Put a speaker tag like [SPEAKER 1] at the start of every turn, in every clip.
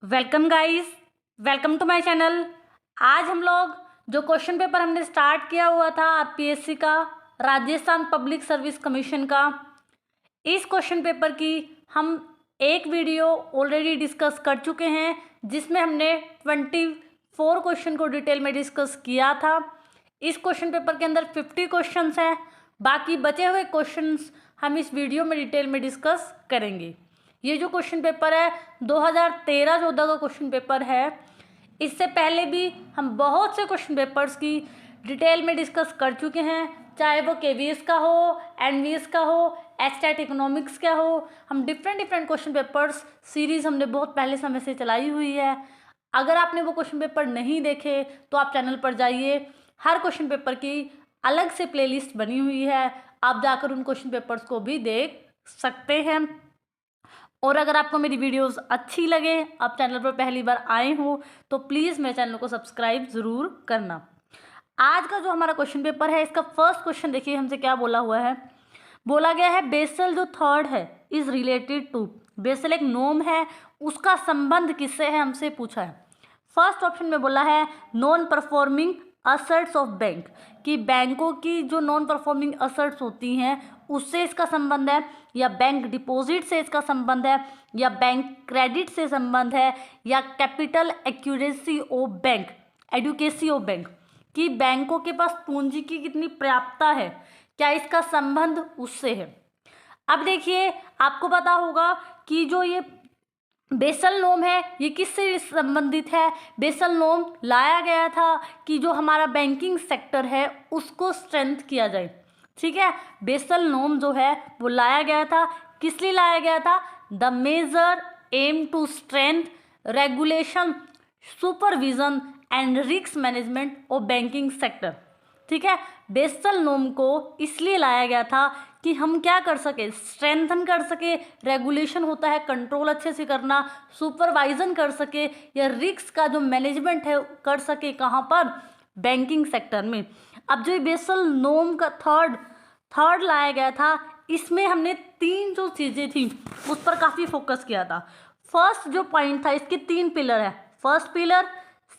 [SPEAKER 1] Welcome guys, welcome to my channel. आज हम लोग जो क्वेश्चन पेपर हमने स्टार्ट किया हुआ था आरपीएससी का, राजस्थान पब्लिक सर्विस कमीशन का, इस क्वेश्चन पेपर की हम एक वीडियो ऑलरेडी डिस्कस कर चुके हैं जिसमें हमने 24 क्वेश्चन को डिटेल में डिस्कस किया था। इस क्वेश्चन पेपर के अंदर 50 क्वेश्चंस हैं, बाकी बचे हुए क्वेश्चंस हम इस वीडियो में डिटेल में डिस्कस करेंगे। ये जो क्वेश्चन पेपर है 2013-14 का क्वेश्चन पेपर है। इससे पहले भी हम बहुत से क्वेश्चन पेपर्स की डिटेल में डिस्कस कर चुके हैं, चाहे वो केवीएस का हो, एनवीएस का हो, एस्टेट इकोनॉमिक्स का हो। हम डिफरेंट क्वेश्चन पेपर्स सीरीज़ हमने बहुत पहले समय से चलाई हुई है। अगर आपने वो क्वेश्चन पेपर नहीं देखे तो आप चैनल पर जाइए, हर क्वेश्चन पेपर की अलग से प्लेलिस्ट बनी हुई है, आप जाकर उन क्वेश्चन पेपर्स को भी देख सकते हैं। और अगर आपको मेरी वीडियोस अच्छी लगे, आप चैनल पर पहली बार आए हो तो प्लीज़ मेरे चैनल को सब्सक्राइब ज़रूर करना। आज का जो हमारा क्वेश्चन पेपर है, इसका फर्स्ट क्वेश्चन देखिए हमसे क्या बोला हुआ है। बोला गया है बेसल जो थर्ड है इज़ रिलेटेड टू। बेसल एक नोम है, उसका संबंध किससे है हमसे पूछा है। फर्स्ट ऑप्शन में बोला है non performing assets of bank, कि बैंकों की जो नॉन परफॉर्मिंग असेट्स होती हैं उससे इसका संबंध है, या बैंक डिपॉजिट से इसका संबंध है, या बैंक क्रेडिट से संबंध है, या capital accuracy of bank, adequacy of bank, कि बैंकों के पास पूंजी की कितनी पर्याप्तता है, क्या इसका संबंध उससे है। अब देखिए आपको पता होगा कि जो ये बेसल नोम है ये किससे संबंधित है। बेसल नोम लाया गया था कि जो हमारा बैंकिंग सेक्टर है उसको स्ट्रेंथ किया जाए, ठीक है। बेसल नोम जो है वो लाया गया था, किस लिए लाया गया था। The major aim to strength regulation supervision and risk management of banking sector, ठीक है। बेसल नोम को इसलिए लाया गया था कि हम क्या कर सके, स्ट्रेंथन कर सके, रेगुलेशन होता है कंट्रोल अच्छे से करना, सुपरवाइजन कर सके, या रिस्क का जो मैनेजमेंट है कर सके, कहाँ पर, बैंकिंग सेक्टर में। अब जो बेसल नोम का थर्ड लाया गया था, इसमें हमने तीन जो चीज़ें थी उस पर काफ़ी फोकस किया था। फर्स्ट जो पॉइंट था, इसके तीन पिलर है, first pillar,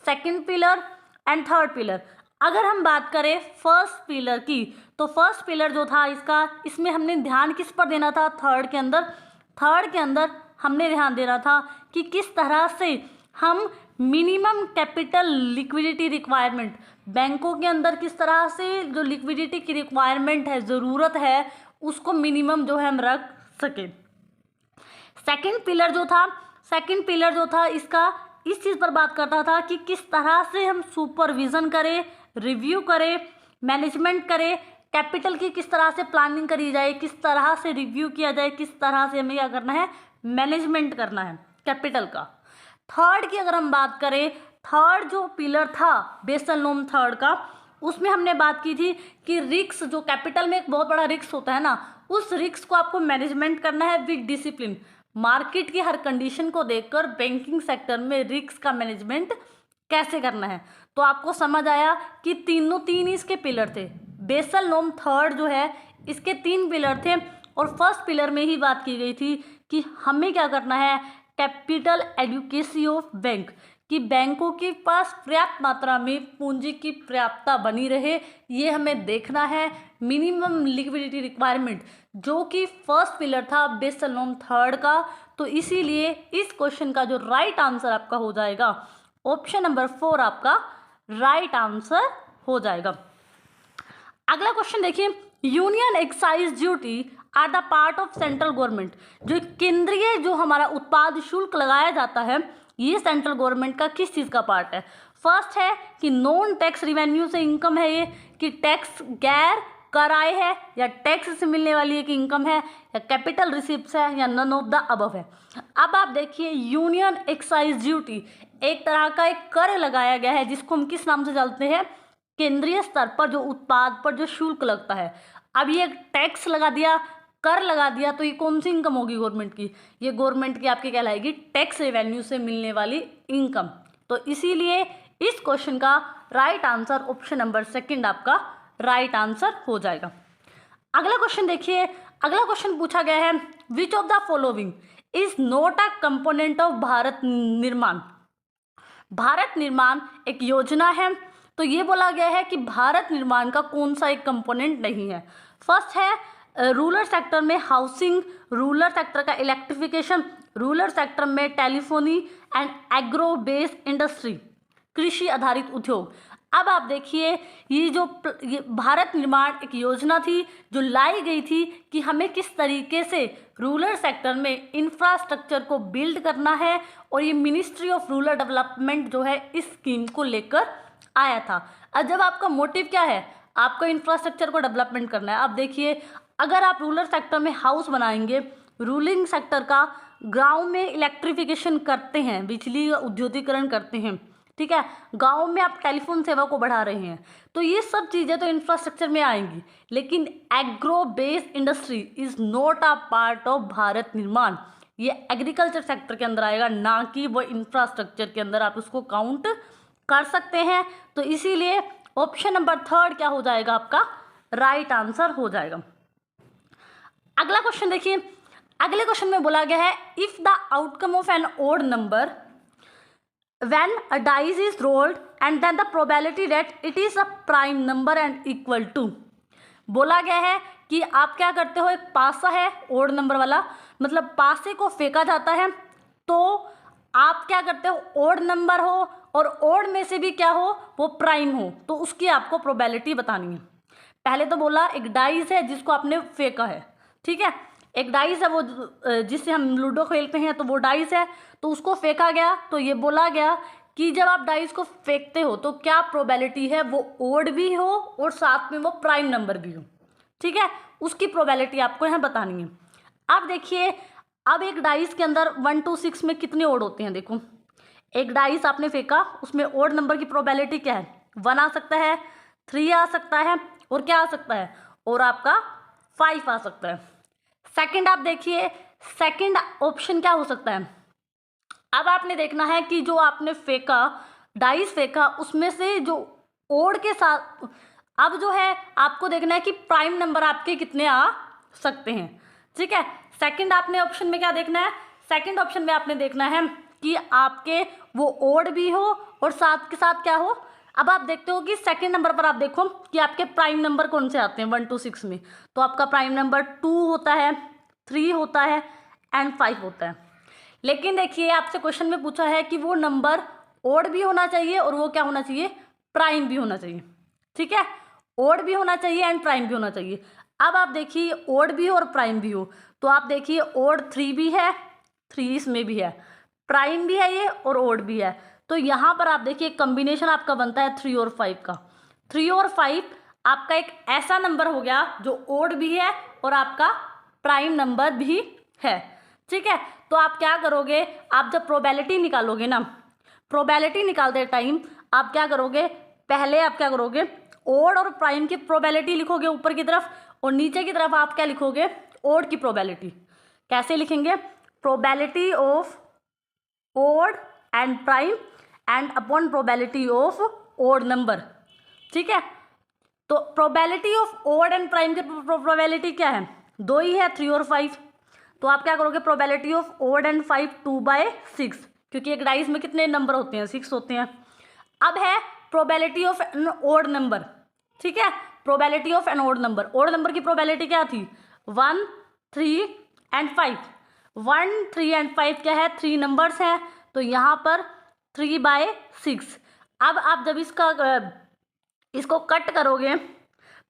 [SPEAKER 1] second pillar and third pillar. अगर हम बात करें फर्स्ट पिलर की, तो फर्स्ट पिलर जो था इसका, इसमें हमने ध्यान किस पर देना था। थर्ड के अंदर हमने ध्यान देना था कि किस तरह से हम मिनिमम कैपिटल लिक्विडिटी रिक्वायरमेंट, बैंकों के अंदर किस तरह से जो लिक्विडिटी की रिक्वायरमेंट है, ज़रूरत है, उसको मिनिमम जो है हम रख सकें। सेकंड पिलर जो था इसका इस चीज़ पर बात करता था कि किस तरह से हम सुपरविज़न करें, रिव्यू करें, मैनेजमेंट करें, कैपिटल की किस तरह से प्लानिंग करी जाए, किस तरह से रिव्यू किया जाए, किस तरह से हमें क्या करना है, मैनेजमेंट करना है कैपिटल का। थर्ड की अगर हम बात करें, थर्ड जो पिलर था बेसल नोम थर्ड का, उसमें हमने बात की थी कि रिस्क, जो कैपिटल में एक बहुत बड़ा रिस्क होता है ना, उस रिस्क को आपको मैनेजमेंट करना है विद डिसिप्लिन। मार्केट की हर कंडीशन को देखकर बैंकिंग सेक्टर में रिस्क का मैनेजमेंट कैसे करना है। तो आपको समझ आया कि तीन इसके पिलर थे। बेसल नोम थर्ड जो है इसके तीन पिलर थे, और फर्स्ट पिलर में ही बात की गई थी कि हमें क्या करना है, कैपिटल एडुकेसी ऑफ बैंक, कि बैंकों के पास पर्याप्त मात्रा में पूंजी की पर्याप्तता बनी रहे, ये हमें देखना है। मिनिमम लिक्विडिटी रिक्वायरमेंट जो कि फर्स्ट पिलर था बेसल नोम थर्ड का। तो इसीलिए इस क्वेश्चन का जो राइट आंसर आपका हो जाएगा, ऑप्शन नंबर 4 आपका राइट आंसर हो जाएगा। अगला क्वेश्चन देखिए, union excise duty are the part of central government. जो केंद्रीय जो हमारा उत्पाद शुल्क लगाया जाता है, ये सेंट्रल गवर्नमेंट का किस चीज़ का पार्ट है। फर्स्ट है कि नॉन टैक्स रिवेन्यू से इनकम है ये, कि टैक्स गैर कर आय है, या टैक्स से मिलने वाली एक इनकम है, या कैपिटल रिसिप्ट्स है, या नन ऑफ द अबव है। अब आप देखिए यूनियन एक्साइज ड्यूटी एक तरह का एक कर लगाया गया है जिसको हम किस नाम से जानते हैं, केंद्रीय स्तर पर जो उत्पाद पर जो शुल्क लगता है। अब ये टैक्स लगा दिया, कर लगा दिया, तो ये कौन सी इनकम होगी गवर्नमेंट की, ये गवर्नमेंट की आपकी कहलाएगी टैक्स रेवेन्यू से मिलने वाली इनकम। तो इसीलिए इस क्वेश्चन का राइट आंसर ऑप्शन नंबर 2 आपका राइट आंसर हो जाएगा। अगला क्वेश्चन देखिए, अगला क्वेश्चन पूछा गया है which of the following is not a component of Bharat निर्माण। भारत निर्माण एक योजना है, तो ये बोला गया है कि भारत निर्माण का कौन सा एक कंपोनेंट नहीं है। फर्स्ट है रूरल सेक्टर में हाउसिंग, रूरल सेक्टर का इलेक्ट्रिफिकेशन, रूरल सेक्टर में telephony and agro based industry, कृषि आधारित उद्योग। अब आप देखिए ये भारत निर्माण एक योजना थी जो लाई गई थी कि हमें किस तरीके से रूरल सेक्टर में इंफ्रास्ट्रक्चर को बिल्ड करना है, और ये मिनिस्ट्री ऑफ रूरल डेवलपमेंट जो है इस स्कीम को लेकर आया था। अब जब आपका मोटिव क्या है, आपको इंफ्रास्ट्रक्चर को डेवलपमेंट करना है। अब देखिए अगर आप रूरल सेक्टर में हाउस बनाएंगे, रूलिंग सेक्टर का गाँव में इलेक्ट्रिफिकेशन करते हैं, बिजली का उद्योगीकरण करते हैं, ठीक है, गाँव में आप टेलीफोन सेवा को बढ़ा रहे हैं, तो ये सब चीज़ें तो इंफ्रास्ट्रक्चर में आएंगी। लेकिन agro based industry is not a part of Bharat निर्माण। ये एग्रीकल्चर सेक्टर के अंदर आएगा, ना कि वो इंफ्रास्ट्रक्चर के अंदर आप उसको काउंट कर सकते हैं। तो इसीलिए ऑप्शन नंबर 3 क्या हो जाएगा, आपका राइट आंसर हो जाएगा। अगला क्वेश्चन देखिए, अगले क्वेश्चन में बोला गया है if the outcome of an odd number when a dice is rolled and then the probability that it is a prime number and equal to, बोला गया है कि आप क्या करते हो, एक पासा है ओड नंबर वाला, मतलब पासे को फेंका जाता है, तो आप क्या करते हो, ओड नंबर हो और ओड में से भी क्या हो, वो प्राइम हो, तो उसकी आपको प्रोबेबिलिटी बतानी है। पहले तो बोला एक डाइस है जिसको आपने फेंका है, ठीक है, एक डाइस है वो जिससे हम लूडो खेलते हैं, तो वो डाइस है, तो उसको फेंका गया। तो ये बोला गया कि जब आप डाइस को फेंकते हो तो क्या प्रोबेबिलिटी है, वो ओड भी हो और साथ में वो प्राइम नंबर भी हो, ठीक है, उसकी प्रोबेबिलिटी आपको यहाँ बतानी है। अब देखिए, अब एक डाइस के अंदर 1 to 6 में कितने ओड होते हैं, देखो एक डाइस आपने फेंका, उसमें ओड नंबर की प्रोबेबिलिटी क्या है, 1 आ सकता है, 3 आ सकता है, और क्या आ सकता है, और आपका 5 आ सकता है। सेकंड आप देखिए, सेकंड ऑप्शन क्या हो सकता है, अब आपने देखना है कि जो आपने फेंका, डाइस फेंका, उसमें से जो ओड के साथ, अब जो है आपको देखना है कि प्राइम नंबर आपके कितने आ सकते हैं, ठीक है। सेकंड आपने ऑप्शन में क्या देखना है, सेकंड ऑप्शन में आपने देखना है कि आपके वो ओड भी हो और साथ के साथ क्या हो। अब आप देखते हो कि सेकंड नंबर पर आप देखो कि आपके प्राइम नंबर कौन से आते हैं 1 to 6 में, तो आपका प्राइम नंबर 2 होता है, 3 होता है एंड 5 होता है। लेकिन देखिए आपसे क्वेश्चन में पूछा है कि वो नंबर ओड भी होना चाहिए और वो क्या होना चाहिए, प्राइम भी होना चाहिए, ठीक है, ओड भी होना चाहिए एंड प्राइम भी होना चाहिए। अब आप देखिए ओड भी हो और प्राइम भी हो, तो आप देखिए ओड 3 भी है, 3 इसमें भी है, प्राइम भी है ये और ओड भी है, तो यहाँ पर आप देखिए कम्बिनेशन आपका बनता है 3 और 5 का। 3 और 5 आपका एक ऐसा नंबर हो गया जो ओड भी है और आपका प्राइम नंबर भी है, ठीक है। तो आप क्या करोगे, आप जब प्रोबेबिलिटी निकालोगे ना, प्रोबेबिलिटी निकालते टाइम आप क्या करोगे, पहले आप क्या करोगे, ओड और प्राइम की प्रोबेबिलिटी लिखोगे ऊपर की तरफ, और नीचे की तरफ आप क्या लिखोगे, ओड की प्रोबेबिलिटी। कैसे लिखेंगे, probability of odd and prime and upon probability of odd number, ठीक है। तो probability of odd and prime की प्रोबेबिलिटी क्या है, 2 ही है, 3 और 5, तो आप क्या करोगे, प्रोबेबिलिटी ऑफ ओड एंड 5 2/6, क्योंकि एक डाइस में कितने नंबर होते हैं, 6 होते हैं। अब है probability of an odd number, ठीक है, probability of an odd number, odd number की प्रोबेबिलिटी क्या थी, 1 3 एंड 5, 1 3 एंड 5 क्या है, 3 नंबर्स हैं, तो यहाँ पर 3/6। अब आप जब इसको कट करोगे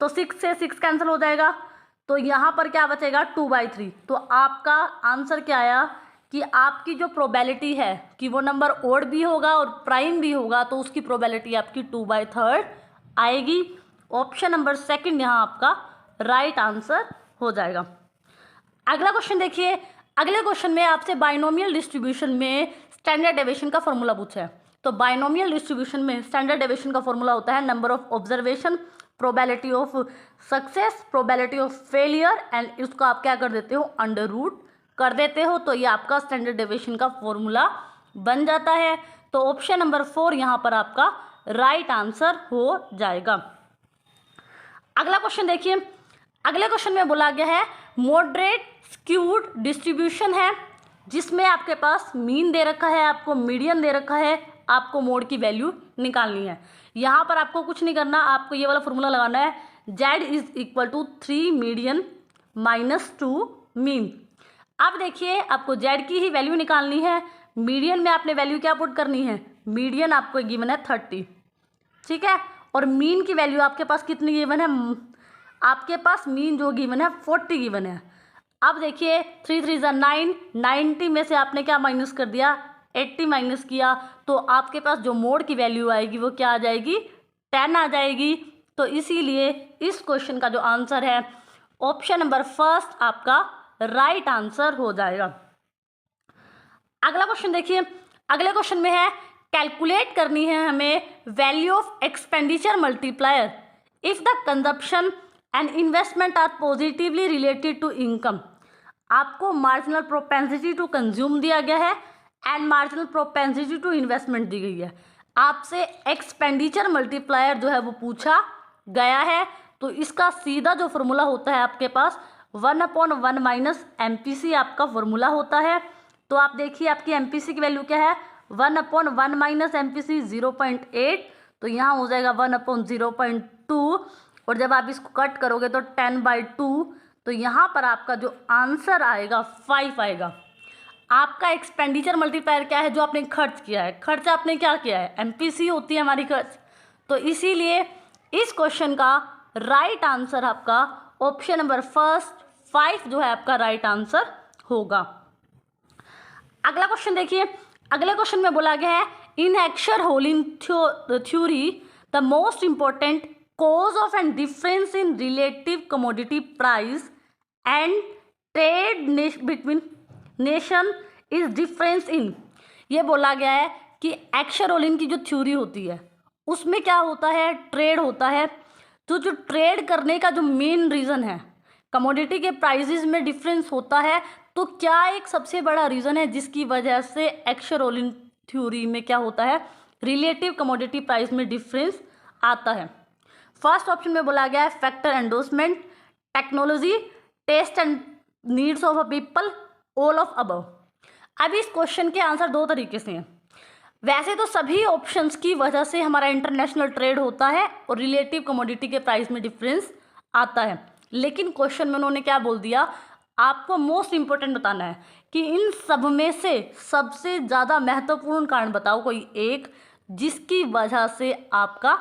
[SPEAKER 1] तो 6 से 6 कैंसिल हो जाएगा, तो यहाँ पर क्या बचेगा, 2/3। तो आपका आंसर क्या आया कि आपकी जो प्रोबेबिलिटी है कि वो नंबर ओड भी होगा और प्राइम भी होगा, तो उसकी प्रोबेबिलिटी आपकी 2/3 आएगी। ऑप्शन नंबर सेकंड यहाँ आपका राइट आंसर हो जाएगा। अगला क्वेश्चन देखिए, अगले क्वेश्चन में आपसे बाइनोमियल डिस्ट्रीब्यूशन में स्टैंडर्ड डेविएशन का फॉर्मूला पूछा है। तो बाइनोमियल डिस्ट्रीब्यूशन में स्टैंडर्ड डेविएशन का फॉर्मूला होता है number of observation, probability of success, probability of failure, and इसको आप क्या कर देते हो, अंडर रूट कर देते हो, तो ये आपका स्टैंडर्ड डेविएशन का फॉर्मूला बन जाता है। तो ऑप्शन नंबर 4 यहाँ पर आपका राइट आंसर हो जाएगा। अगला क्वेश्चन देखिए, अगले क्वेश्चन में बोला गया है मॉडरेट स्क्यूड डिस्ट्रीब्यूशन है, जिसमें आपके पास मीन दे रखा है, आपको मीडियन दे रखा है, आपको मोड की वैल्यू निकालनी है। यहाँ पर आपको कुछ नहीं करना, आपको ये वाला फॉर्मूला लगाना है, z is equal to 3 median minus 2 mean. अब देखिए आपको z की ही वैल्यू निकालनी है, मीडियन में आपने वैल्यू क्या पुट करनी है, मीडियन आपको गिवन है 30, ठीक है, और मीन की वैल्यू आपके पास कितनी गिवन है, आपके पास मीन जो गिवन है 40 गिवन है। अब देखिए 3 3 ज़ा 9, 90 में से आपने क्या माइनस कर दिया, 80 माइनस किया, तो आपके पास जो मोड की वैल्यू आएगी वो क्या आ जाएगी, 10 आ जाएगी। तो इसीलिए इस क्वेश्चन का जो आंसर है ऑप्शन नंबर फर्स्ट आपका राइट आंसर हो जाएगा। अगला क्वेश्चन देखिए, अगले क्वेश्चन में है कैलकुलेट करनी है हमें value of expenditure multiplier if the consumption and investment are positively related to income. आपको मार्जिनल प्रोपेंसिटी टू कंज्यूम दिया गया है and marginal propensity to investment दी गई है। आपसे एक्सपेंडिचर मल्टीप्लायर जो है वो पूछा गया है, तो इसका सीधा जो फॉर्मूला होता है आपके पास 1/1 माइनस MPC आपका फॉर्मूला होता है। तो आप देखिए आपकी MPC की वैल्यू क्या है, 1/1 माइनस MPC 0.8, तो यहाँ हो जाएगा 1/0.2, और जब आप इसको कट करोगे तो 10/2, तो यहाँ पर आपका जो आंसर आएगा 5 आएगा। आपका एक्सपेंडिचर मल्टीप्लायर क्या है, जो आपने खर्च किया है, खर्च आपने क्या किया है, MPC होती है हमारी खर्च। तो इसीलिए इस क्वेश्चन का राइट आंसर आपका ऑप्शन नंबर फर्स्ट 5 जो है आपका राइट आंसर होगा। अगला क्वेश्चन देखिए, अगले क्वेश्चन में बोला गया है in Heckscher Ohlin theory the most important cause of and difference in relative commodity price and trade between nation is difference in। ये बोला गया है कि एक्शर-होलिन की जो थ्योरी होती है उसमें क्या होता है, ट्रेड होता है। तो जो ट्रेड करने का जो मेन रीज़न है, कमोडिटी के प्राइसेस में डिफरेंस होता है, तो क्या एक सबसे बड़ा रीज़न है जिसकी वजह से एक्शर-होलिन थ्योरी में क्या होता है, रिलेटिव कमोडिटी प्राइस में डिफरेंस आता है। फर्स्ट ऑप्शन में बोला गया है factor endorsement, technology, taste and needs of a people, all of above. अब इस क्वेश्चन के आंसर दो तरीके से हैं। वैसे तो सभी ऑप्शंस की वजह से हमारा इंटरनेशनल ट्रेड होता है और रिलेटिव कमोडिटी के प्राइस में डिफरेंस आता है, लेकिन क्वेश्चन में उन्होंने क्या बोल दिया, आपको मोस्ट इंपॉर्टेंट बताना है कि इन सब में से सबसे ज़्यादा महत्वपूर्ण कारण बताओ कोई एक, जिसकी वजह से आपका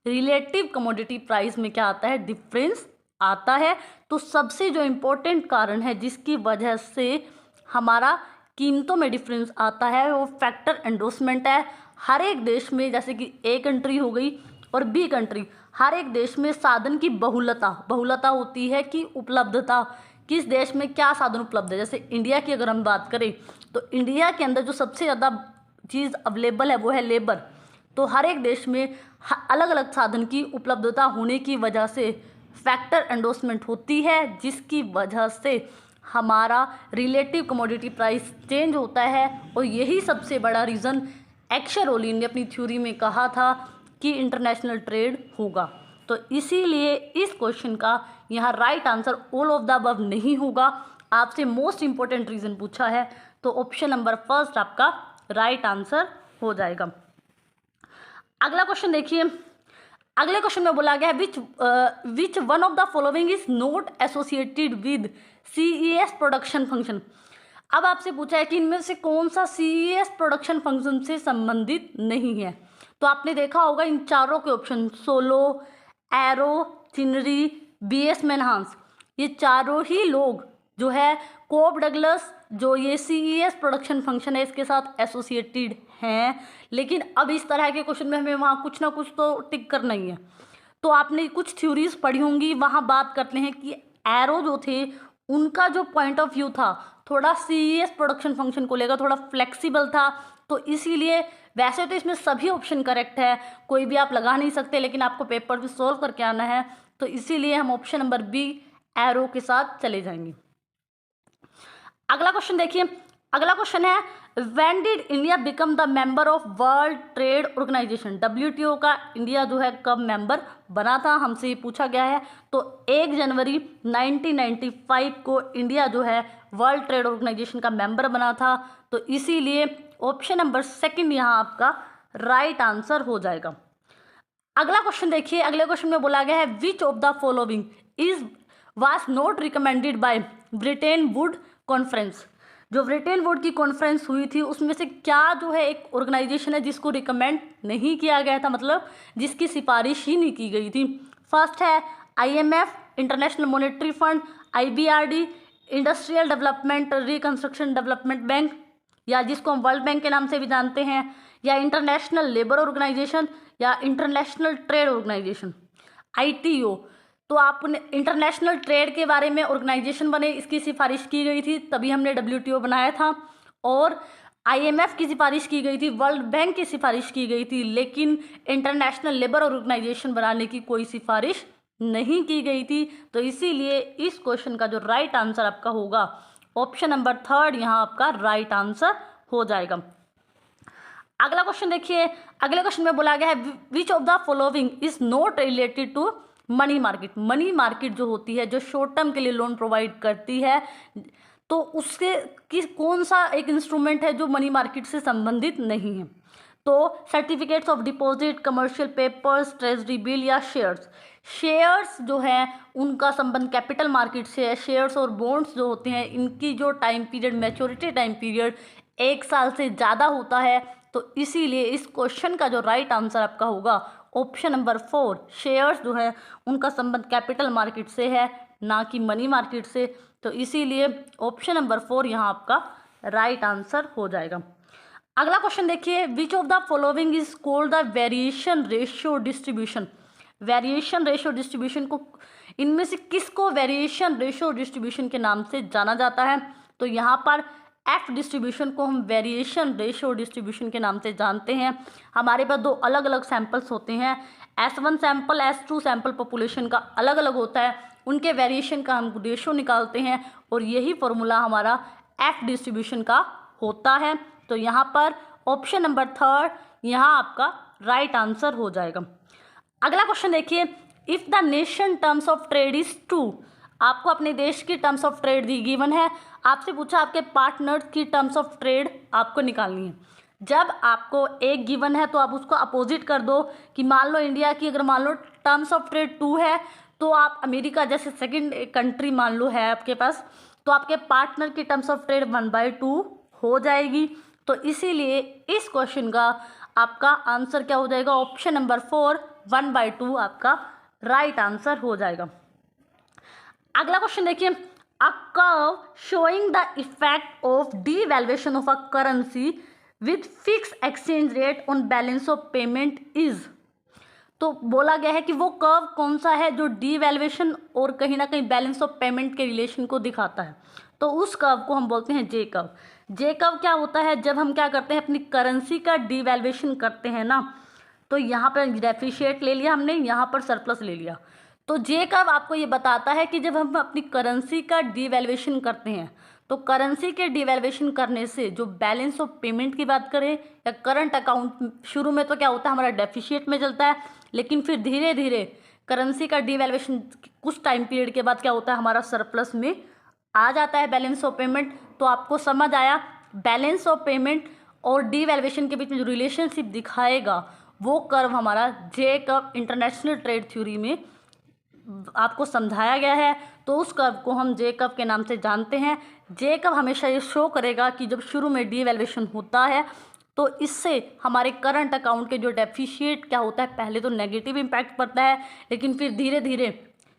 [SPEAKER 1] रिलेटिव कमोडिटी प्राइस में क्या आता है, डिफरेंस आता है। तो सबसे जो इम्पोर्टेंट कारण है जिसकी वजह से हमारा कीमतों में डिफरेंस आता है वो फैक्टर एंडोर्समेंट है। हर एक देश में, जैसे कि A कंट्री हो गई और B कंट्री, हर एक देश में साधन की बहुलता होती है कि उपलब्धता, किस देश में क्या साधन उपलब्ध है। जैसे इंडिया की अगर हम बात करें तो इंडिया के अंदर जो सबसे ज़्यादा चीज़ अवेलेबल है वो है लेबर। तो हर एक देश में अलग अलग साधन की उपलब्धता होने की वजह से फैक्टर एंडोर्समेंट होती है, जिसकी वजह से हमारा रिलेटिव कमोडिटी प्राइस चेंज होता है। और यही सबसे बड़ा रीज़न एक्शर-होलिन ने अपनी थ्योरी में कहा था कि इंटरनेशनल ट्रेड होगा। तो इसीलिए इस क्वेश्चन का यहाँ right answer all of the above नहीं होगा। आपसे मोस्ट इंपॉर्टेंट रीज़न पूछा है, तो ऑप्शन नंबर फर्स्ट आपका राइट आंसर हो जाएगा। अगला क्वेश्चन देखिए, अगले क्वेश्चन में बोला गया है which one of the following is not associated with CES production function. अब आपसे पूछा है कि इनमें से कौन सा CES प्रोडक्शन फंक्शन से संबंधित नहीं है। तो आपने देखा होगा इन चारों के ऑप्शन, सोलो, एरो, चिनरी, BS मेनहांस, ये चारों ही लोग जो है कोब डगलस, जो ये CES प्रोडक्शन फंक्शन है इसके साथ एसोसिएटेड हैं। लेकिन अब इस तरह के क्वेश्चन में हमें वहाँ कुछ ना कुछ तो टिक करना ही है। तो आपने कुछ थ्योरीज पढ़ी होंगी, वहाँ बात करते हैं कि एरो जो थे उनका जो पॉइंट ऑफ व्यू था थोड़ा CES प्रोडक्शन फंक्शन को लेकर थोड़ा फ्लेक्सिबल था। तो इसीलिए वैसे तो इसमें सभी ऑप्शन करेक्ट है, कोई भी आप लगा नहीं सकते, लेकिन आपको पेपर भी सॉल्व करके आना है। तो इसीलिए हम ऑप्शन नंबर B एरो के साथ चले जाएंगे। अगला क्वेश्चन देखिए, अगला क्वेश्चन है when did India become the member of World Trade Organization, WTO का इंडिया जो है कब मेंबर बना था, हमसे ये पूछा गया है। तो 1 जनवरी 1995 को इंडिया जो है वर्ल्ड ट्रेड ऑर्गेनाइजेशन का मेंबर बना था। तो इसीलिए ऑप्शन नंबर सेकंड यहाँ आपका राइट आंसर हो जाएगा। अगला क्वेश्चन देखिए, अगले क्वेश्चन में बोला गया है which of the following is was not recommended by Britain would conference. जो ब्रिटेन वुड की कॉन्फ्रेंस हुई थी उसमें से क्या जो है एक ऑर्गेनाइजेशन है जिसको रिकमेंड नहीं किया गया था, मतलब जिसकी सिफारिश ही नहीं की गई थी। फर्स्ट है IMF, international monetary fund, IBRD, industrial development reconstruction development bank, या जिसको हम वर्ल्ड बैंक के नाम से भी जानते हैं, या इंटरनेशनल लेबर ऑर्गेनाइजेशन, या इंटरनेशनल ट्रेड ऑर्गेनाइजेशन ITO। तो आपने इंटरनेशनल ट्रेड के बारे में ऑर्गेनाइजेशन बने, इसकी सिफारिश की गई थी, तभी हमने WTO बनाया था। और IMF की सिफारिश की गई थी, वर्ल्ड बैंक की सिफारिश की गई थी, लेकिन इंटरनेशनल लेबर ऑर्गेनाइजेशन बनाने की कोई सिफारिश नहीं की गई थी। तो इसीलिए इस क्वेश्चन का जो राइट आंसर आपका होगा ऑप्शन नंबर थर्ड यहाँ आपका राइट आंसर हो जाएगा। अगला क्वेश्चन देखिए, अगले क्वेश्चन में बोला गया है which of the following is not related to money market. Money market जो होती है, जो शॉर्ट टर्म के लिए लोन प्रोवाइड करती है, तो उसके कौन सा एक इंस्ट्रूमेंट है जो मनी मार्केट से संबंधित नहीं है। तो certificates of deposit, commercial papers, treasury bill या शेयर्स। शेयर्स जो है उनका संबंध कैपिटल मार्केट से है। शेयर्स और बॉन्ड्स जो होते हैं इनकी जो time period, maturity time period 1 साल से ज़्यादा होता है। तो इसीलिए इस क्वेश्चन का जो राइट आंसर आपका होगा ऑप्शन नंबर 4, शेयर्स जो है उनका संबंध कैपिटल मार्केट से है, ना कि मनी मार्केट से। तो इसीलिए ऑप्शन नंबर 4 यहाँ आपका राइट आंसर हो जाएगा। अगला क्वेश्चन देखिए, विच of the following is called the variation ratio distribution. Variation ratio distribution को, इनमें से किसको वेरिएशन रेशियो डिस्ट्रीब्यूशन के नाम से जाना जाता है। तो यहाँ पर F डिस्ट्रीब्यूशन को हम वेरिएशन रेशियो डिस्ट्रीब्यूशन के नाम से जानते हैं। हमारे पास 2 अलग अलग सैंपल्स होते हैं, S1 sample, S2 sample population का अलग अलग होता है, उनके वेरिएशन का हम रेशियो निकालते हैं और यही फॉर्मूला हमारा F डिस्ट्रीब्यूशन का होता है। तो यहाँ पर ऑप्शन नंबर 3 यहाँ आपका राइट आंसर हो जाएगा। अगला क्वेश्चन देखिए, if the nation terms of trade is true. आपको अपने देश की terms of trade the given है, आपसे पूछा आपके पार्टनर की टर्म्स ऑफ ट्रेड आपको निकालनी है। जब आपको एक गिवन है तो आप उसको अपोजिट कर दो कि मान लो इंडिया की अगर मान लो टर्म्स ऑफ ट्रेड 2 है, तो आप अमेरिका जैसे सेकंड कंट्री मान लो है आपके पास, तो आपके पार्टनर की टर्म्स ऑफ ट्रेड 1/2 हो जाएगी। तो इसीलिए इस क्वेश्चन का आपका आंसर क्या हो जाएगा, ऑप्शन नंबर 4 1/2 आपका राइट आंसर हो जाएगा। अगला क्वेश्चन देखिए, a curve showing the effect of devaluation of a currency with fix exchange rate on balance of payment is. तो बोला गया है कि वो कर्व कौन सा है जो डीवैल्यूएशन और कहीं ना कहीं बैलेंस ऑफ पेमेंट के रिलेशन को दिखाता है। तो उस कर्व को हम बोलते हैं जे कर्व। जे कर्व क्या होता है, जब हम क्या करते हैं अपनी करेंसी का डीवैल्यूएशन करते हैं ना, तो यहाँ पर डेप्रिशिएट ले लिया हमने, यहाँ पर सरप्लस ले लिया। तो जे कर्व आपको ये बताता है कि जब हम अपनी करेंसी का डीवैल्यूएशन करते हैं तो करेंसी के डीवैल्यूएशन करने से जो बैलेंस ऑफ पेमेंट की बात करें या करंट अकाउंट, शुरू में तो क्या होता है हमारा डेफिशिएट में चलता है, लेकिन फिर धीरे धीरे करेंसी का डीवैल्यूएशन कुछ टाइम पीरियड के बाद क्या होता है हमारा सरप्लस में आ जाता है बैलेंस ऑफ पेमेंट। तो आपको समझ आया, बैलेंस ऑफ पेमेंट और डीवैल्यूएशन के बीच में जो रिलेशनशिप दिखाएगा वो कर्व हमारा J curve international trade theory में आपको समझाया गया है। तो उस कर्व को हम जे कर्व के नाम से जानते हैं। जे कर्व हमेशा ये शो करेगा कि जब शुरू में डीवैल्यूएशन होता है तो इससे हमारे करंट अकाउंट के जो डेफिशिएट क्या होता है, पहले तो नेगेटिव इम्पैक्ट पड़ता है, लेकिन फिर धीरे धीरे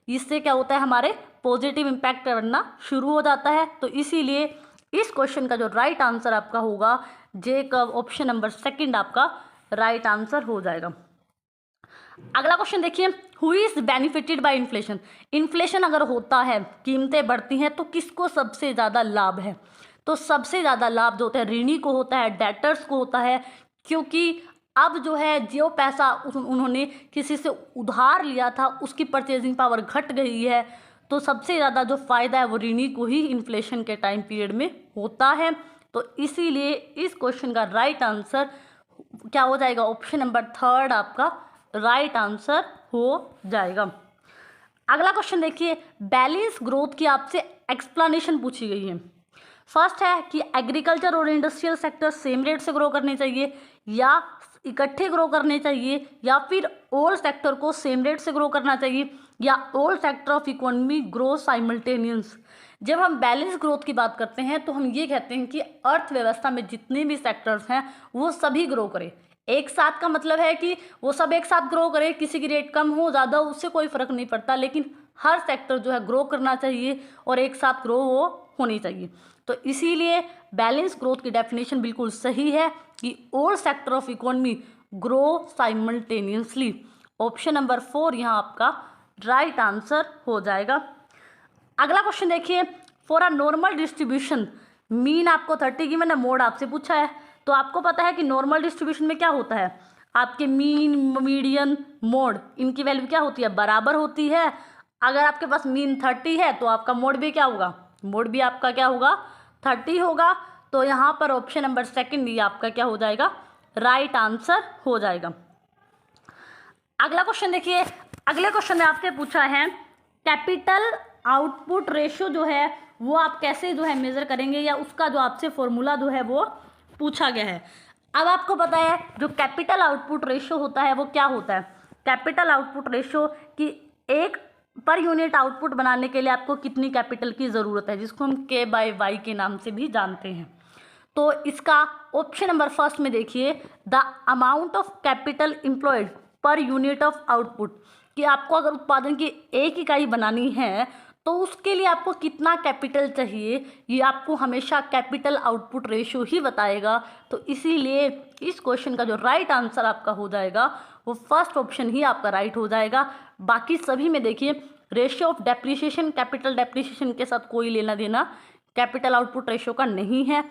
[SPEAKER 1] इससे क्या होता है हमारे पॉजिटिव इम्पैक्ट करना शुरू हो जाता है। तो इसीलिए इस क्वेश्चन का जो राइट आंसर आपका होगा जे कर्व, ऑप्शन नंबर 2 आपका राइट आंसर हो जाएगा। अगला क्वेश्चन देखिए, who is benefited bye inflation. Inflation अगर होता है, कीमतें बढ़ती हैं, तो किसको सबसे ज़्यादा लाभ है। तो सबसे ज़्यादा लाभ जो होता है ऋणी को होता है, डेटर्स को होता है, क्योंकि अब जो है जो पैसा उन्होंने किसी से उधार लिया था उसकी परचेजिंग पावर घट गई है। तो सबसे ज़्यादा जो फ़ायदा है वो ऋणी को ही इन्फ्लेशन के टाइम पीरियड में होता है। तो तो इसीलिए इस क्वेश्चन का राइट आंसर क्या हो जाएगा, ऑप्शन नंबर 3 आपका राइट आंसर हो जाएगा। अगला क्वेश्चन देखिए, बैलेंस ग्रोथ की आपसे एक्सप्लेनेशन पूछी गई है। फर्स्ट है कि एग्रीकल्चर और इंडस्ट्रियल सेक्टर सेम रेट से ग्रो करने चाहिए या इकट्ठे ग्रो करने चाहिए, या फिर ऑल सेक्टर को सेम रेट से ग्रो करना चाहिए, या all sector of economy grow simultaneous. जब हम बैलेंस ग्रोथ की बात करते हैं तो हम ये कहते हैं कि अर्थव्यवस्था में जितने भी सेक्टर्स हैं वो सभी ग्रो करें एक साथ। का मतलब है कि वो सब एक साथ ग्रो करे, किसी की रेट कम हो ज़्यादा उससे कोई फ़र्क नहीं पड़ता, लेकिन हर सेक्टर जो है ग्रो करना चाहिए और एक साथ ग्रो वो होनी चाहिए। तो इसीलिए बैलेंस ग्रोथ की डेफिनेशन बिल्कुल सही है कि all sector of economy grow simultaneously. Option number 4 यहाँ आपका राइट आंसर हो जाएगा। अगला क्वेश्चन देखिए, for a normal distribution mean आपको 30 की मैंने मोड आपसे पूछा है। तो आपको पता है कि नॉर्मल डिस्ट्रीब्यूशन में क्या होता है, आपके मीन मीडियन मोड इनकी वैल्यू क्या होती है, बराबर होती है। अगर आपके पास मीन 30 है तो आपका मोड भी क्या होगा, मोड भी आपका क्या होगा 30 होगा। तो यहाँ पर ऑप्शन नंबर 2 ये आपका क्या हो जाएगा, राइट आंसर हो जाएगा। अगला क्वेश्चन देखिए, अगले क्वेश्चन में आपसे पूछा है कैपिटल आउटपुट रेशियो जो है वो आप कैसे जो है मेजर करेंगे, या उसका जो आपसे फॉर्मूला जो है वो पूछा गया है। अब आपको पता है जो कैपिटल आउटपुट रेशियो होता है वो क्या होता है। कैपिटल आउटपुट रेशियो कि एक पर यूनिट आउटपुट बनाने के लिए आपको कितनी कैपिटल की ज़रूरत है, जिसको हम K/Y के नाम से भी जानते हैं। तो इसका ऑप्शन नंबर 1 में देखिए, the amount of capital employed per unit of output, कि आपको अगर उत्पादन की एक इकाई बनानी है तो उसके लिए आपको कितना कैपिटल चाहिए, ये आपको हमेशा कैपिटल आउटपुट रेशियो ही बताएगा। तो इसीलिए इस क्वेश्चन का जो राइट आंसर आपका हो जाएगा वो फर्स्ट ऑप्शन ही आपका राइट हो जाएगा। बाकी सभी में देखिए ratio of depreciation capital depreciation के साथ कोई लेना देना कैपिटल आउटपुट रेशियो का नहीं है।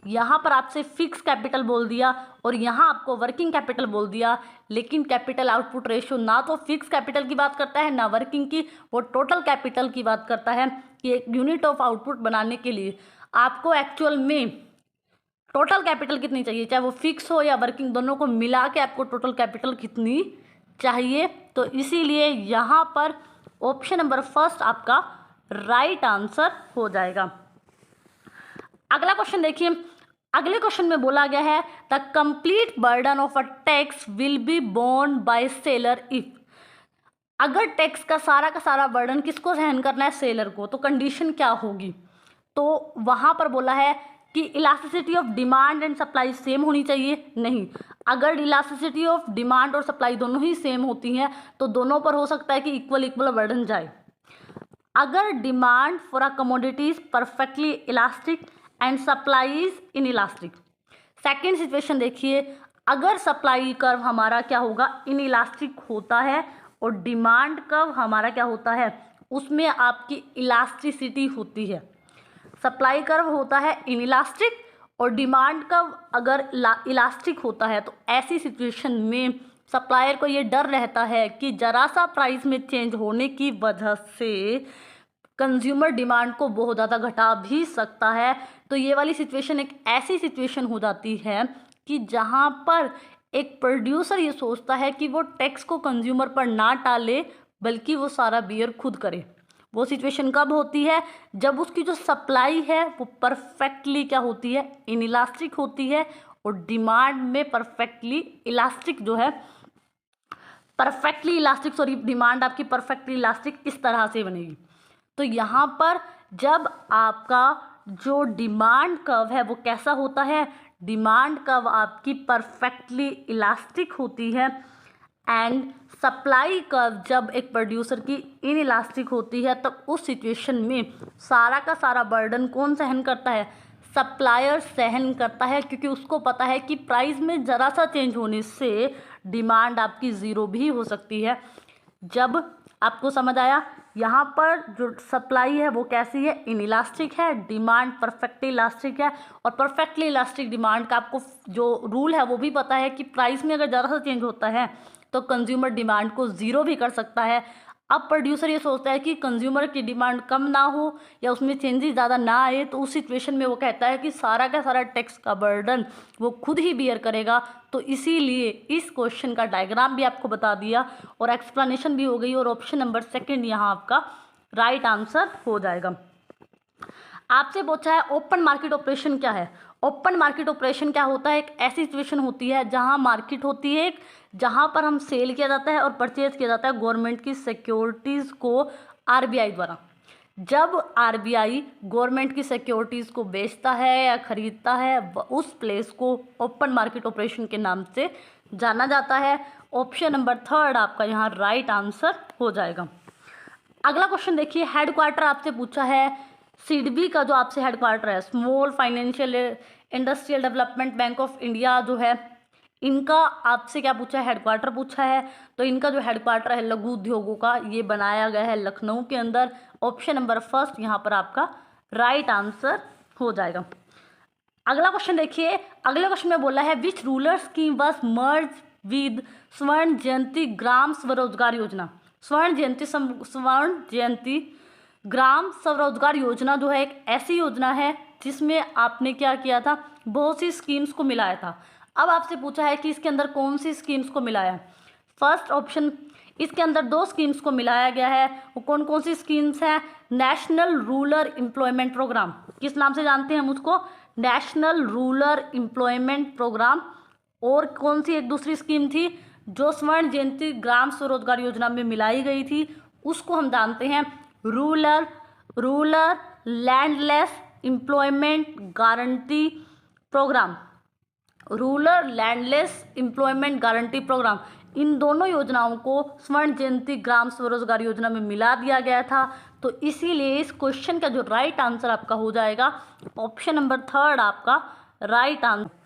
[SPEAKER 1] यहाँ पर आपसे फिक्स कैपिटल बोल दिया और यहाँ आपको वर्किंग कैपिटल बोल दिया, लेकिन कैपिटल आउटपुट रेशियो ना तो फिक्स कैपिटल की बात करता है ना वर्किंग की, वो टोटल कैपिटल की बात करता है कि एक यूनिट ऑफ आउटपुट बनाने के लिए आपको एक्चुअल में टोटल कैपिटल कितनी चाहिए, चाहे वो फिक्स हो या वर्किंग, दोनों को मिला के आपको टोटल कैपिटल कितनी चाहिए। तो इसीलिए यहाँ पर ऑप्शन नंबर 1 आपका राइट आंसर हो जाएगा। अगला क्वेश्चन देखिए, अगले क्वेश्चन में बोला गया है the complete burden of a tax will be borne by seller if. अगर टैक्स का सारा बर्डन किसको सहन करना है, सेलर को, तो कंडीशन क्या होगी। तो वहाँ पर बोला है कि elasticity of demand and supply same होनी चाहिए, नहीं। अगर इलास्टिसिटी ऑफ डिमांड और सप्लाई दोनों ही सेम होती हैं तो दोनों पर हो सकता है कि इक्वल बर्डन जाए। अगर demand for a commodities perfectly elastic and supply is in elastic. Second situation देखिए, अगर सप्लाई कर्व हमारा क्या होगा, इन इलास्टिक होता है और डिमांड कर्व हमारा क्या होता है, उसमें आपकी इलास्टिसिटी होती है। सप्लाई कर्व होता है इन इलास्टिक और डिमांड कर्व अगर इलास्टिक होता है, तो ऐसी सिचुएशन में सप्लायर को ये डर रहता है कि जरा सा प्राइस में चेंज होने की वजह से कंज्यूमर डिमांड को बहुत ज़्यादा घटा भी सकता है। तो ये वाली सिचुएशन एक ऐसी सिचुएशन हो जाती है कि जहाँ पर एक प्रोड्यूसर ये सोचता है कि वो टैक्स को कंज्यूमर पर ना टाले बल्कि वो सारा बियर खुद करे। वो सिचुएशन कब होती है, जब उसकी जो सप्लाई है वो परफेक्टली क्या होती है, इनइलास्टिक होती है और डिमांड में परफेक्टली इलास्टिक जो है, परफेक्टली इलास्टिक सॉरी डिमांड आपकी परफेक्टली इलास्टिक इस तरह से बनेगी। तो यहाँ पर जब आपका जो डिमांड कर्व है वो कैसा होता है, डिमांड कर्व आपकी परफेक्टली इलास्टिक होती है एंड सप्लाई कर्व जब एक प्रोड्यूसर की इन इलास्टिक होती है, तब उस सिचुएशन में सारा का सारा बर्डन कौन सहन करता है, सप्लायर सहन करता है, क्योंकि उसको पता है कि प्राइस में ज़रा सा चेंज होने से डिमांड आपकी ज़ीरो भी हो सकती है। जब आपको समझ आया, यहाँ पर जो सप्लाई है वो कैसी है, इनइलास्टिक है, डिमांड परफेक्टली इलास्टिक है। और परफेक्टली इलास्टिक डिमांड का आपको जो रूल है वो भी पता है कि प्राइस में अगर ज़रा सा चेंज होता है तो कंज्यूमर डिमांड को ज़ीरो भी कर सकता है। अब प्रोड्यूसर ये सोचता है कि कंज्यूमर की डिमांड कम ना हो या उसमें चेंजेस ज़्यादा ना आए, तो उस सिचुएशन में वो कहता है कि सारा का सारा टैक्स का बर्डन वो खुद ही बियर करेगा। तो इसीलिए इस क्वेश्चन का डायग्राम भी आपको बता दिया और एक्सप्लेनेशन भी हो गई, और ऑप्शन नंबर सेकंड यहाँ आपका राइट आंसर हो जाएगा। आपसे पूछा है ओपन मार्केट ऑपरेशन क्या है। ओपन मार्केट ऑपरेशन क्या होता है? एक ऐसी सिचुएशन होती है जहां मार्केट होती है, जहां पर हम सेल किया जाता है और परचेज किया जाता है गवर्नमेंट की सिक्योरिटीज़ को आरबीआई द्वारा। जब आरबीआई गवर्नमेंट की सिक्योरिटीज़ को बेचता है या खरीदता है, उस प्लेस को ओपन मार्केट ऑपरेशन के नाम से जाना जाता है। ऑप्शन नंबर थर्ड आपका यहाँ राइट आंसर हो जाएगा। अगला क्वेश्चन देखिए, हेडक्वार्टर आपसे पूछा है सिडबी का, जो आपसे हेडक्वार्टर है small financial industrial development bank of India जो है, इनका आपसे क्या पूछा है? हेडक्वार्टर पूछा है। तो इनका जो हेडक्वार्टर है लघु उद्योगों का, ये बनाया गया है लखनऊ के अंदर। ऑप्शन नंबर फर्स्ट यहाँ पर आपका राइट आंसर हो जाएगा। अगला क्वेश्चन देखिए, अगले क्वेश्चन में बोला है which rural scheme was merge with Swarna Jayanti ग्राम स्वरोजगार योजना। स्वर्ण जयंती ग्राम स्वरोजगार योजना जो है एक ऐसी योजना है जिसमें आपने क्या किया था? बहुत सी स्कीम्स को मिलाया था। अब आपसे पूछा है कि इसके अंदर कौन सी स्कीम्स को मिलाया। फर्स्ट ऑप्शन, इसके अंदर 2 स्कीम्स को मिलाया गया है। वो कौन कौन सी स्कीम्स हैं? नेशनल रूरल एम्प्लॉयमेंट प्रोग्राम, किस नाम से जानते हैं हम उसको? National rural employment programme. और कौन सी एक दूसरी स्कीम थी जो स्वर्ण जयंती ग्राम स्वरोजगार योजना में मिलाई गई थी, उसको हम जानते हैं rural landless employment guarantee programme. Rural landless employment guarantee programme, इन दोनों योजनाओं को स्वर्ण जयंती ग्राम स्वरोजगार योजना में मिला दिया गया था। तो इसीलिए इस क्वेश्चन का जो राइट आंसर आपका हो जाएगा ऑप्शन नंबर थर्ड आपका राइट आंसर।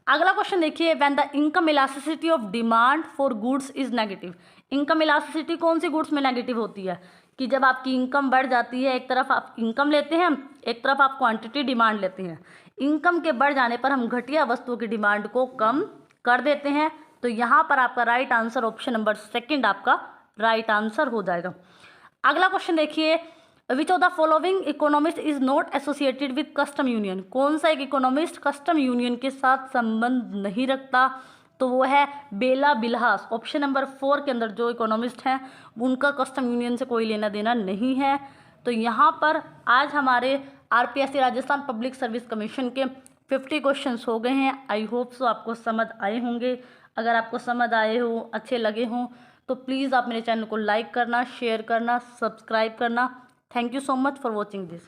[SPEAKER 1] अगला क्वेश्चन देखिए, when the income elasticity of demand for goods is negative. Income elasticity कौन सी गुड्स में नेगेटिव होती है? कि जब आपकी इनकम बढ़ जाती है, एक तरफ आप इनकम लेते हैं, एक तरफ आप क्वांटिटी डिमांड लेते हैं। इनकम के बढ़ जाने पर हम घटिया वस्तुओं की डिमांड को कम कर देते हैं। तो यहाँ पर आपका right answer option number second आपका राइट आंसर हो जाएगा। अगला क्वेश्चन देखिए, विच of the following economist is not associated with custom union. कौन सा एक इकोनॉमिस्ट कस्टम यूनियन के साथ संबंध नहीं रखता? तो वो है बेला बिल्हास। ऑप्शन नंबर 4 के अंदर जो इकोनॉमिस्ट हैं उनका कस्टम यूनियन से कोई लेना देना नहीं है। तो यहाँ पर आज हमारे RPSC Rajasthan public service commission के 50 क्वेश्चंस हो गए हैं। आई होप सो आपको समझ आए होंगे। अगर आपको समझ आए हो, अच्छे लगे हों, तो प्लीज़ आप मेरे चैनल को लाइक करना, शेयर करना, सब्सक्राइब करना। Thank you so much for watching this.